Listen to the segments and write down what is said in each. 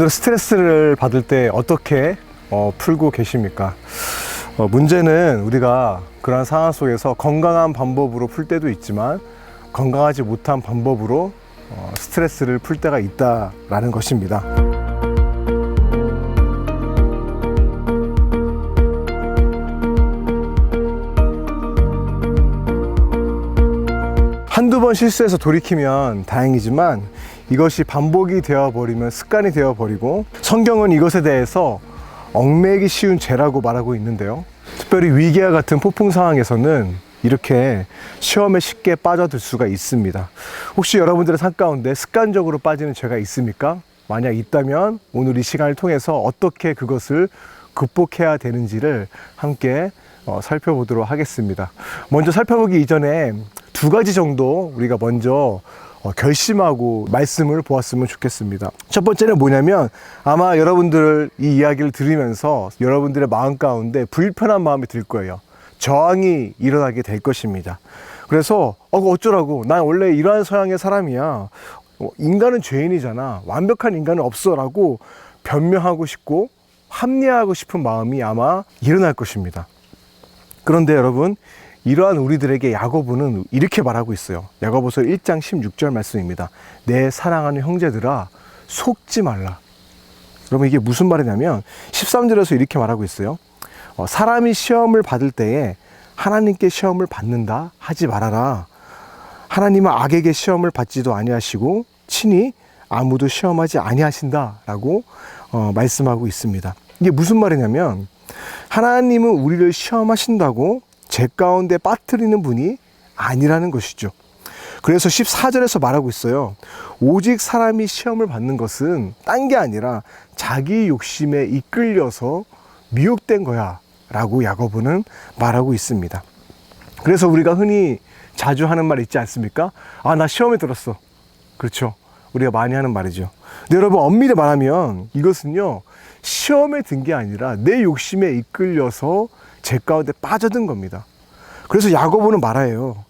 여러분들 스트레스를 받을 때 어떻게 풀고 계십니까? 문제는 우리가 그런 상황 속에서 건강한 방법으로 풀 때도 있지만 건강하지 못한 방법으로 스트레스를 풀 때가 있다라는 것입니다. 한두 번 실수해서 돌이키면 다행이지만 이것이 반복이 되어버리면 습관이 되어버리고, 성경은 이것에 대해서 얽매이기 쉬운 죄라고 말하고 있는데요, 특별히 위기와 같은 폭풍 상황에서는 이렇게 시험에 쉽게 빠져들 수가 있습니다. 혹시 여러분들의 삶 가운데 습관적으로 빠지는 죄가 있습니까? 만약 있다면 오늘 이 시간을 통해서 어떻게 그것을 극복해야 되는지를 함께 살펴보도록 하겠습니다. 먼저 살펴보기 이전에 두 가지 정도 우리가 먼저 결심하고 말씀을 보았으면 좋겠습니다. 첫 번째는 뭐냐면, 아마 여러분들 이 이야기를 들으면서 여러분들의 마음 가운데 불편한 마음이 들 거예요. 저항이 일어나게 될 것입니다. 그래서 어쩌라고, 난 원래 이러한 서양의 사람이야, 인간은 죄인이잖아, 완벽한 인간은 없어 라고 변명하고 싶고 합리화하고 싶은 마음이 아마 일어날 것입니다. 그런데 여러분, 이러한 우리들에게 야고보는 이렇게 말하고 있어요. 야고보서 1장 16절 말씀입니다. 내 사랑하는 형제들아, 속지 말라. 여러분, 이게 무슨 말이냐면 13절에서 이렇게 말하고 있어요. 사람이 시험을 받을 때에 하나님께 시험을 받는다 하지 말아라. 하나님은 악에게 시험을 받지도 아니하시고 친히 아무도 시험하지 아니하신다 라고 말씀하고 있습니다. 이게 무슨 말이냐면, 하나님은 우리를 시험하신다고 죄 가운데 빠뜨리는 분이 아니라는 것이죠. 그래서 14절에서 말하고 있어요. 오직 사람이 시험을 받는 것은 딴 게 아니라 자기 욕심에 이끌려서 미혹된 거야 라고 야고보는 말하고 있습니다. 그래서 우리가 흔히 자주 하는 말 있지 않습니까? 나 시험에 들었어. 그렇죠, 우리가 많이 하는 말이죠. 근데 여러분, 엄밀히 말하면 이것은요, 시험에 든 게 아니라 내 욕심에 이끌려서 죄 가운데 빠져든 겁니다. 그래서 야고보는 말해요.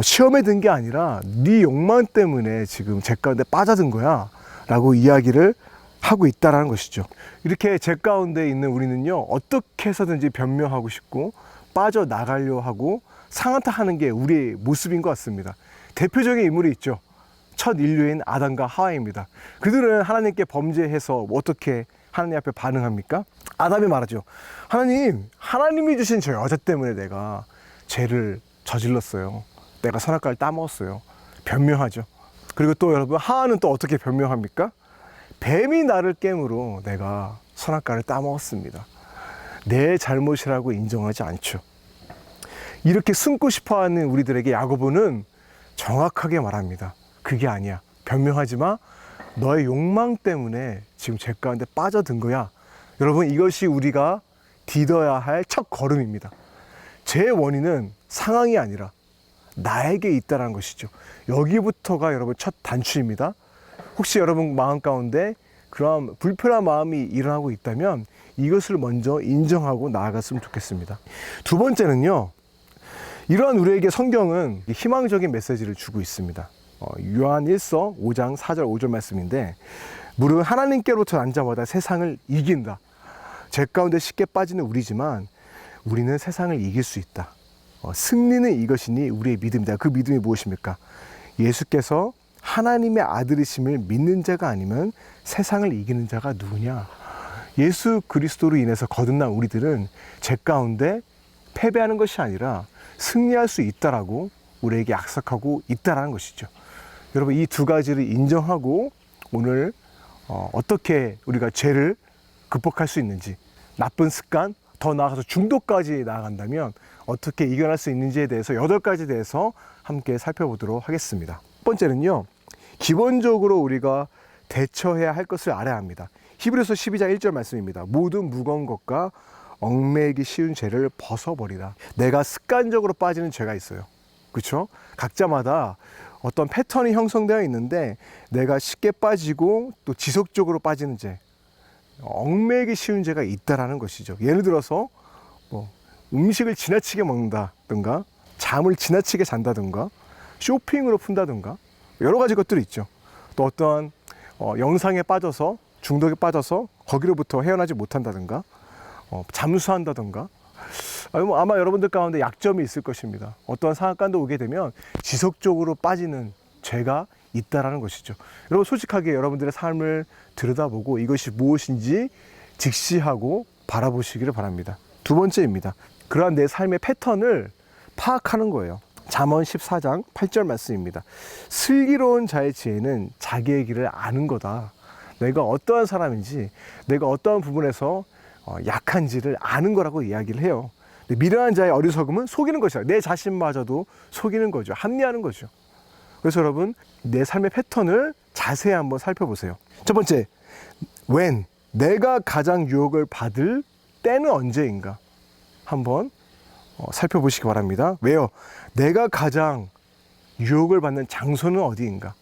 시험에 든 게 아니라 네 욕망 때문에 지금 죄 가운데 빠져든 거야 라고 이야기를 하고 있다는 것이죠. 이렇게 죄 가운데 있는 우리는요, 어떻게 해서든지 변명하고 싶고 빠져나가려 하고 상한타하는 게 우리의 모습인 것 같습니다. 대표적인 인물이 있죠. 첫 인류인 아담과 하와입니다. 그들은 하나님께 범죄해서 어떻게 하나님 앞에 반응합니까? 아담이 말하죠. 하나님이 주신 저 여자 때문에 내가 죄를 저질렀어요. 내가 선악과를 따먹었어요. 변명하죠. 그리고 또 여러분, 하와는 또 어떻게 변명합니까? 뱀이 나를 깨므로 내가 선악과를 따먹었습니다. 내 잘못이라고 인정하지 않죠. 이렇게 숨고 싶어하는 우리들에게 야고보는 정확하게 말합니다. 그게 아니야. 변명하지 마. 너의 욕망 때문에 지금 죄 가운데 빠져든 거야. 여러분, 이것이 우리가 디뎌야 할 첫 걸음입니다. 죄의 원인은 상황이 아니라 나에게 있다는 것이죠. 여기부터가 여러분 첫 단추입니다. 혹시 여러분 마음 가운데 그런 불편한 마음이 일어나고 있다면 이것을 먼저 인정하고 나아갔으면 좋겠습니다. 두 번째는요, 이러한 우리에게 성경은 희망적인 메시지를 주고 있습니다. 요한 1서 5장 4절 5절 말씀인데, 무릇 하나님께로부터 난 자마다 세상을 이긴다. 죄 가운데 쉽게 빠지는 우리지만 우리는 세상을 이길 수 있다. 승리는 이것이니 우리의 믿음이다. 그 믿음이 무엇입니까? 예수께서 하나님의 아들이심을 믿는 자가 아니면 세상을 이기는 자가 누구냐? 예수 그리스도로 인해서 거듭난 우리들은 죄 가운데 패배하는 것이 아니라 승리할 수 있다라고 우리에게 약속하고 있다라는 것이죠. 여러분, 이 두 가지를 인정하고 오늘 어떻게 우리가 죄를 극복할 수 있는지, 나쁜 습관, 더 나아가서 중독까지 나아간다면 어떻게 이겨낼 수 있는지에 대해서 8가지에 대해서 함께 살펴보도록 하겠습니다. 첫 번째는요, 기본적으로 우리가 대처해야 할 것을 알아야 합니다. 히브리서 12장 1절 말씀입니다. 모든 무거운 것과 얽매이기 쉬운 죄를 벗어버리라. 내가 습관적으로 빠지는 죄가 있어요. 그렇죠? 각자마다 어떤 패턴이 형성되어 있는데 내가 쉽게 빠지고 또 지속적으로 빠지는 죄, 얽매이기 쉬운 죄가 있다라는 것이죠. 예를 들어서 음식을 지나치게 먹는다든가, 잠을 지나치게 잔다든가, 쇼핑으로 푼다든가, 여러 가지 것들이 있죠. 또 어떠한 영상에 빠져서 중독에 빠져서 거기로부터 헤어나지 못한다든가 잠수한다든가 아마 여러분들 가운데 약점이 있을 것입니다. 어떠한 상황 가운데 오게 되면 지속적으로 빠지는 죄가 있다라는 것이죠. 여러분 솔직하게 여러분들의 삶을 들여다보고 이것이 무엇인지 직시하고 바라보시기를 바랍니다. 두 번째입니다. 그러한 내 삶의 패턴을 파악하는 거예요. 잠언 14장 8절 말씀입니다. 슬기로운 자의 지혜는 자기의 길을 아는 거다. 내가 어떠한 사람인지, 내가 어떠한 부분에서 약한지를 아는 거라고 이야기를 해요. 미련한 자의 어리석음은 속이는 것이다. 내 자신마저도 속이는 거죠. 합리하는 거죠. 그래서 여러분, 내 삶의 패턴을 자세히 한번 살펴보세요. 첫 번째, when, 내가 가장 유혹을 받을 때는 언제인가? 한번 살펴보시기 바랍니다. 왜요? 내가 가장 유혹을 받는 장소는 어디인가?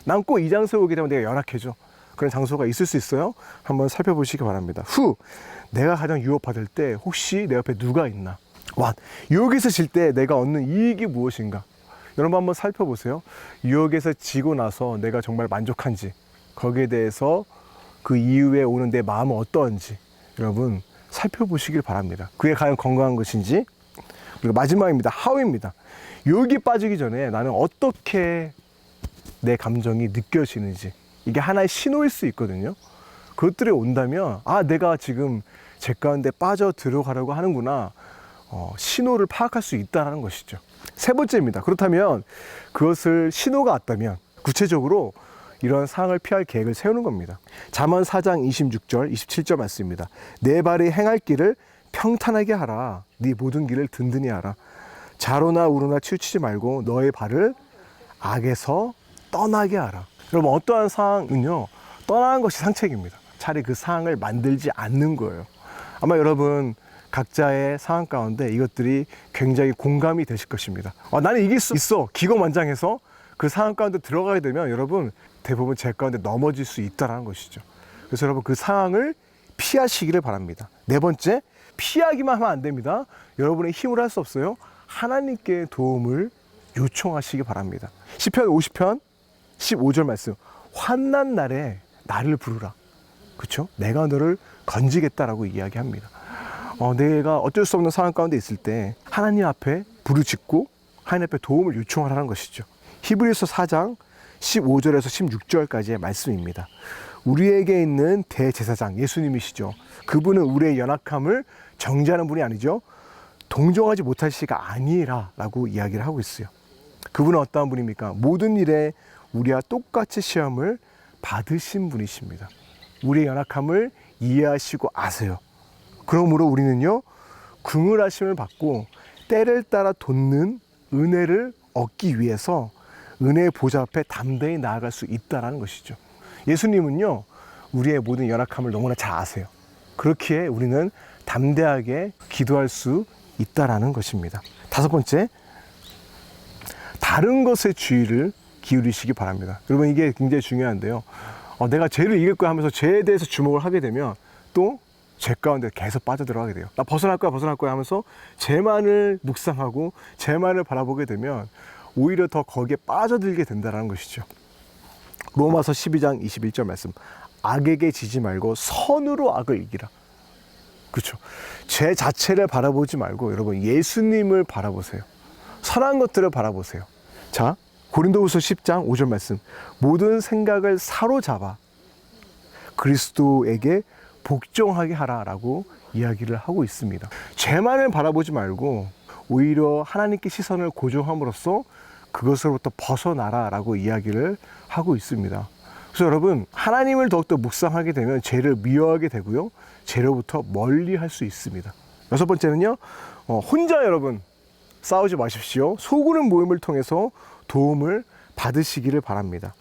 난 꼭 이 장소에 오게 되면 내가 연약해져. 그런 장소가 있을 수 있어요. 한번 살펴보시기 바랍니다. 내가 가장 유혹받을 때 혹시 내 옆에 누가 있나? 유혹에서 질 때 내가 얻는 이익이 무엇인가? 여러분 한번 살펴보세요. 유혹에서 지고 나서 내가 정말 만족한지, 거기에 대해서 그 이후에 오는 내 마음은 어떠한지 여러분 살펴보시길 바랍니다. 그게 과연 건강한 것인지. 그리고 마지막입니다. how입니다. 유혹이 빠지기 전에 나는 어떻게 내 감정이 느껴지는지, 이게 하나의 신호일 수 있거든요. 그것들이 온다면 내가 지금 제 가운데 빠져 들어가려고 하는구나, 신호를 파악할 수 있다는 것이죠. 세 번째입니다. 그렇다면 그것을 신호가 왔다면 구체적으로 이런 상황을 피할 계획을 세우는 겁니다. 잠언 4장 26절 27절 말씀입니다. 내 발이 행할 길을 평탄하게 하라. 네 모든 길을 든든히 하라. 좌로나 우로나 치우치지 말고 너의 발을 악에서 떠나게 하라. 여러분 어떠한 상황은요, 떠나는 것이 상책입니다. 차라리 그 상황을 만들지 않는 거예요. 아마 여러분 각자의 상황 가운데 이것들이 굉장히 공감이 되실 것입니다. 나는 이길 수 있어, 기고만장해서 그 상황 가운데 들어가게 되면 여러분 대부분 제 가운데 넘어질 수 있다는 것이죠. 그래서 여러분 그 상황을 피하시기를 바랍니다. 네 번째, 피하기만 하면 안 됩니다. 여러분의 힘으로 할 수 없어요. 하나님께 도움을 요청하시기 바랍니다. 시편 50편 15절 말씀, 환난 날에 나를 부르라. 그렇죠? 내가 너를 건지겠다라고 이야기합니다. 내가 어쩔 수 없는 상황 가운데 있을 때 하나님 앞에 부르짖고 하나님 앞에 도움을 요청하라는 것이죠. 히브리서 4장 15절에서 16절까지의 말씀입니다. 우리에게 있는 대제사장 예수님이시죠. 그분은 우리의 연약함을 정죄하는 분이 아니죠. 동정하지 못할 시가 아니라 라고 이야기를 하고 있어요. 그분은 어떠한 분입니까? 모든 일에 우리와 똑같이 시험을 받으신 분이십니다. 우리의 연약함을 이해하시고 아세요. 그러므로 우리는요, 긍휼하심을 받고 때를 따라 돋는 은혜를 얻기 위해서 은혜의 보좌 앞에 담대히 나아갈 수 있다는 것이죠. 예수님은요, 우리의 모든 연약함을 너무나 잘 아세요. 그렇기에 우리는 담대하게 기도할 수 있다는 것입니다. 다섯 번째, 다른 것에 주의를 기울이시기 바랍니다. 여러분 이게 굉장히 중요한데요. 내가 죄를 이길 거야 하면서 죄에 대해서 주목을 하게 되면 또 죄 가운데 계속 빠져들어가게 돼요. 나 벗어날 거야 하면서 죄만을 묵상하고 죄만을 바라보게 되면 오히려 더 거기에 빠져들게 된다는 것이죠. 로마서 12장 21절 말씀, 악에게 지지 말고 선으로 악을 이기라. 그렇죠. 죄 자체를 바라보지 말고 여러분 예수님을 바라보세요. 선한 것들을 바라보세요. 자, 고린도후서 10장 5절 말씀, 모든 생각을 사로잡아 그리스도에게 복종하게 하라라고 이야기를 하고 있습니다. 죄만을 바라보지 말고 오히려 하나님께 시선을 고정함으로써 그것으로부터 벗어나라라고 이야기를 하고 있습니다. 그래서 여러분 하나님을 더욱더 묵상하게 되면 죄를 미워하게 되고요, 죄로부터 멀리 할 수 있습니다. 여섯 번째는요, 혼자 여러분 싸우지 마십시오. 소그룹 모임을 통해서 도움을 받으시기를 바랍니다.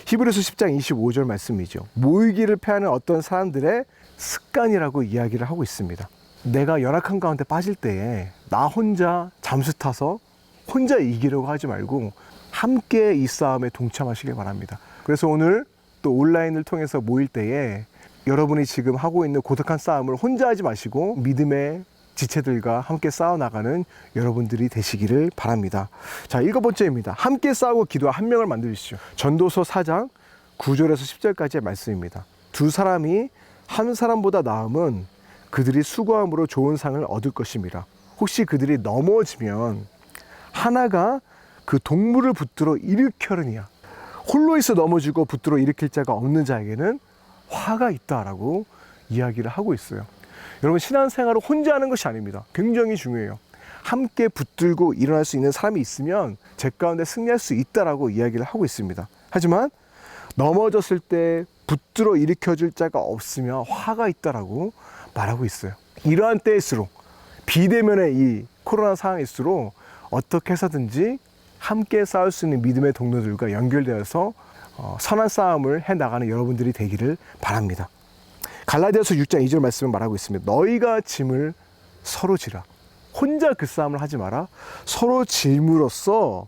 히브리서 10장 25절 말씀이죠. 모이기를 패하는 어떤 사람들의 습관이라고 이야기를 하고 있습니다. 내가 연약한 가운데 빠질 때에 나 혼자 잠수 타서 혼자 이기려고 하지 말고 함께 이 싸움에 동참하시길 바랍니다. 그래서 오늘 또 온라인을 통해서 모일 때에 여러분이 지금 하고 있는 고독한 싸움을 혼자 하지 마시고 믿음의 지체들과 함께 싸워나가는 여러분들이 되시기를 바랍니다. 자, 일곱 번째입니다. 함께 싸우고 기도와 한 명을 만드십시오. 전도서 4장 9절에서 10절까지의 말씀입니다. 두 사람이 한 사람보다 나음은 그들이 수고함으로 좋은 상을 얻을 것입니다. 혹시 그들이 넘어지면 하나가 그 동물을 붙들어 일으켜느냐. 홀로 있어 넘어지고 붙들어 일으킬 자가 없는 자에게는 화가 있다라고 이야기를 하고 있어요. 여러분, 신앙생활을 혼자 하는 것이 아닙니다. 굉장히 중요해요. 함께 붙들고 일어날 수 있는 사람이 있으면 제 가운데 승리할 수 있다라고 이야기를 하고 있습니다. 하지만 넘어졌을 때 붙들어 일으켜줄 자가 없으면 화가 있다라고 말하고 있어요. 이러한 때일수록, 비대면의 이 코로나 상황일수록 어떻게 해서든지 함께 싸울 수 있는 믿음의 동료들과 연결되어서 선한 싸움을 해나가는 여러분들이 되기를 바랍니다. 갈라디아서 6장 2절 말씀을 말하고 있습니다. 너희가 짐을 서로 지라. 혼자 그 싸움을 하지 마라. 서로 짐으로써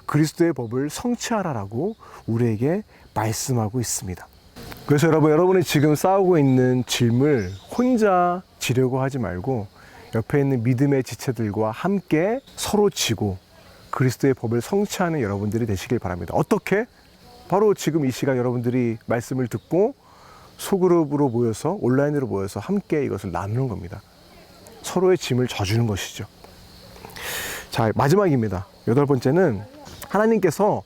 그리스도의 법을 성취하라라고 우리에게 말씀하고 있습니다. 그래서 여러분이 지금 싸우고 있는 짐을 혼자 지려고 하지 말고 옆에 있는 믿음의 지체들과 함께 서로 지고 그리스도의 법을 성취하는 여러분들이 되시길 바랍니다. 어떻게? 바로 지금 이 시간 여러분들이 말씀을 듣고 소그룹으로 모여서, 온라인으로 모여서 함께 이것을 나누는 겁니다. 서로의 짐을 져주는 것이죠. 자, 마지막입니다. 8번째는 하나님께서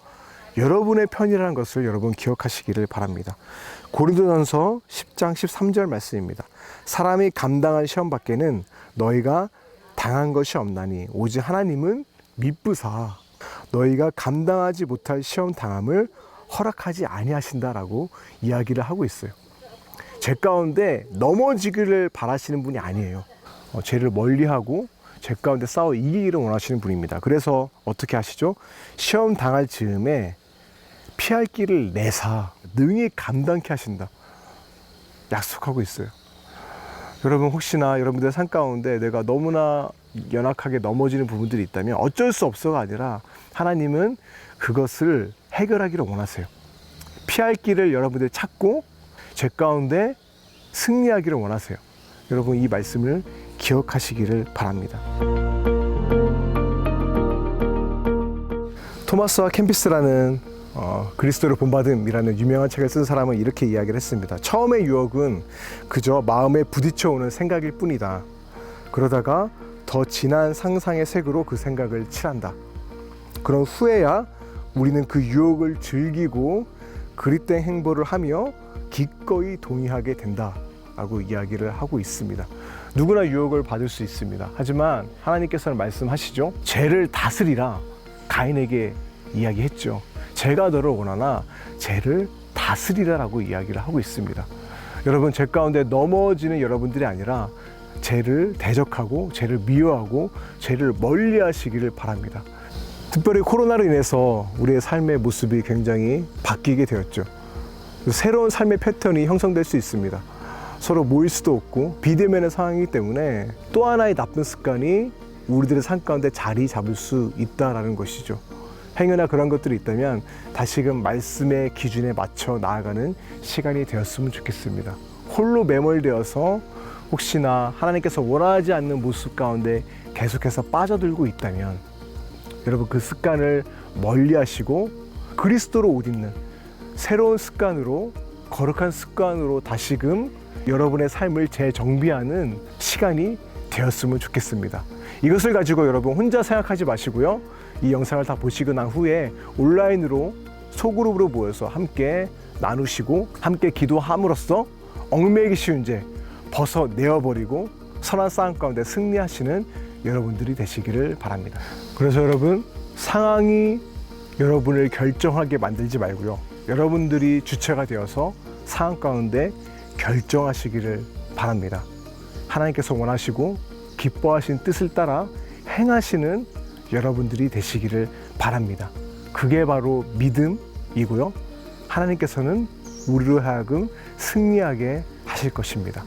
여러분의 편이라는 것을 여러분 기억하시기를 바랍니다. 고린도전서 10장 13절 말씀입니다. 사람이 감당한 시험 밖에는 너희가 당한 것이 없나니 오직 하나님은 미쁘사 너희가 감당하지 못할 시험 당함을 허락하지 아니하신다라고 이야기를 하고 있어요. 제 가운데 넘어지기를 바라시는 분이 아니에요. 죄를 멀리하고 제 가운데 싸워 이기기를 원하시는 분입니다. 그래서 어떻게 하시죠? 시험 당할 즈음에 피할 길을 내사 능히 감당케 하신다. 약속하고 있어요. 여러분, 혹시나 여러분들의 삶 가운데 내가 너무나 연약하게 넘어지는 부분들이 있다면 어쩔 수 없어가 아니라 하나님은 그것을 해결하기를 원하세요. 피할 길을 여러분들이 찾고 제 가운데 승리하기를 원하세요. 여러분, 이 말씀을 기억하시기를 바랍니다. 토마스와 캠피스라는 그리스도를 본받음이라는 유명한 책을 쓴 사람은 이렇게 이야기를 했습니다. 처음의 유혹은 그저 마음에 부딪혀오는 생각일 뿐이다. 그러다가 더 진한 상상의 색으로 그 생각을 칠한다. 그런 후에야 우리는 그 유혹을 즐기고 그릇된 행보를 하며 기꺼이 동의하게 된다 라고 이야기를 하고 있습니다. 누구나 유혹을 받을 수 있습니다. 하지만 하나님께서는 말씀하시죠. 죄를 다스리라 가인에게 이야기했죠. 죄가 너를 원하나 죄를 다스리라 라고 이야기를 하고 있습니다. 여러분, 죄 가운데 넘어지는 여러분들이 아니라 죄를 대적하고 죄를 미워하고 죄를 멀리 하시기를 바랍니다. 특별히 코로나로 인해서 우리의 삶의 모습이 굉장히 바뀌게 되었죠. 새로운 삶의 패턴이 형성될 수 있습니다. 서로 모일 수도 없고 비대면의 상황이기 때문에 또 하나의 나쁜 습관이 우리들의 삶 가운데 자리 잡을 수 있다는 것이죠. 행여나 그런 것들이 있다면 다시금 말씀의 기준에 맞춰 나아가는 시간이 되었으면 좋겠습니다. 홀로 매몰되어서 혹시나 하나님께서 원하지 않는 모습 가운데 계속해서 빠져들고 있다면 여러분, 그 습관을 멀리 하시고 그리스도로 옷 입는 새로운 습관으로, 거룩한 습관으로 다시금 여러분의 삶을 재정비하는 시간이 되었으면 좋겠습니다. 이것을 가지고 여러분 혼자 생각하지 마시고요. 이 영상을 다 보시고 난 후에 온라인으로 소그룹으로 모여서 함께 나누시고 함께 기도함으로써 얽매이기 쉬운 죄 벗어내어버리고 선한 싸움 가운데 승리하시는 여러분들이 되시기를 바랍니다. 그래서 여러분, 상황이 여러분을 결정하게 만들지 말고요. 여러분들이 주체가 되어서 상황 가운데 결정하시기를 바랍니다. 하나님께서 원하시고 기뻐하신 뜻을 따라 행하시는 여러분들이 되시기를 바랍니다. 그게 바로 믿음이고요. 하나님께서는 우리로 하여금 승리하게 하실 것입니다.